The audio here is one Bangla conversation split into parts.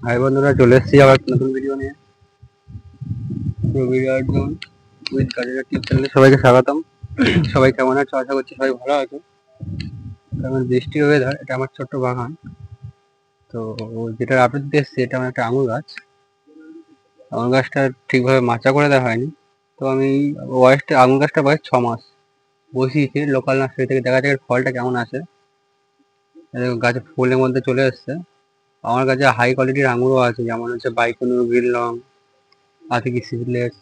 হাই বন্ধুরা, চলে এসেছি আবার নতুন ভিডিও নিয়ে। পুরো ভিডিওর জন্য উইথ গার্ডেনার টিপ চ্যানেলে সবাইকে স্বাগতম। সবাই কেমন আছো? আশা করছি সবাই ভালো আছো। কারণ বৃষ্টির ওয়েদার, এটা আমার ছোট্ট বাগান। তো যেটার আপডেট দিতে এসেছি, এটা আমার একটা আঙুর গাছ। আঙুর গাছটা ঠিকভাবে মাচা করে দেওয়া হয়নি। তো আমি আঙুর গাছটা বয়স 6 মাস বসিয়েছি লোকাল নার্সারি থেকে। দেখা যাক এর ফলটা কেমন আসে। গাছে ফুলের মধ্যে চলে এসছে। আমার কাছে হাই কোয়ালিটির আঙুরও আছে, যেমন হচ্ছে বাইকুনুর, গ্রিন লং, আতিকি সিডলেস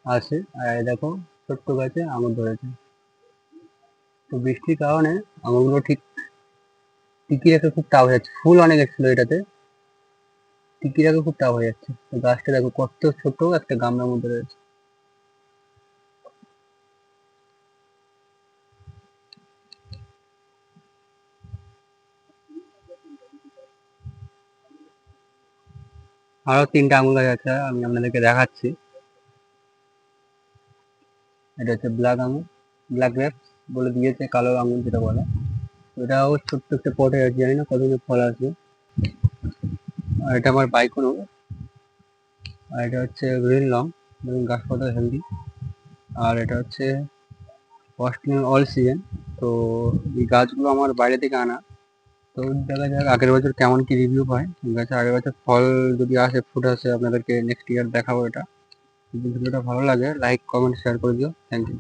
আছে। আর এই দেখো, ছোট্ট গাছে আঙুর ধরেছে। তো বৃষ্টির কারণে আঙুরগুলো ঠিক টিকি রাখতে খুব টাফ হয়ে যাচ্ছে। ফুল অনেক এসেছিল এটাতে, টিকি রাখতে খুব টাফ হয়ে যাচ্ছে। তো গাছটা দেখো কত ছোট, একটা গামলার মধ্যে রয়েছে। আরো 3টে আঙুর গাছ আছে, আমি আপনাদেরকে দেখাচ্ছি। এটা হচ্ছে ব্ল্যাক আঙুর, ব্ল্যাক গ্রেপস বলে দিয়েছে, কালো আঙুর যেটা বলে। এটাও ছোট্ট একটা পটে আছে, জানি না কতদিন ফল আসবে। আর এটা আমার বাইকুনুর। আর এটা হচ্ছে গ্রিন লং, দেখুন গাছ কত হেলদি। আর এটা হচ্ছে অস্ট্রেলিয়ান অল সিজন। তো এই গাছগুলো আমার বাইরে থেকে আনা। তো দেখা যাক আগের বছর কেমন কি রিভিউ পায়। ঠিক আছে, আগের বছর ফল যদি আসে, ফুট আসে, আপনাদেরকে নেক্সট ইয়ার দেখাবো এটা। যদি ভিডিওটা ভালো লাগে, লাইক কমেন্ট শেয়ার করে দিও। Thank you.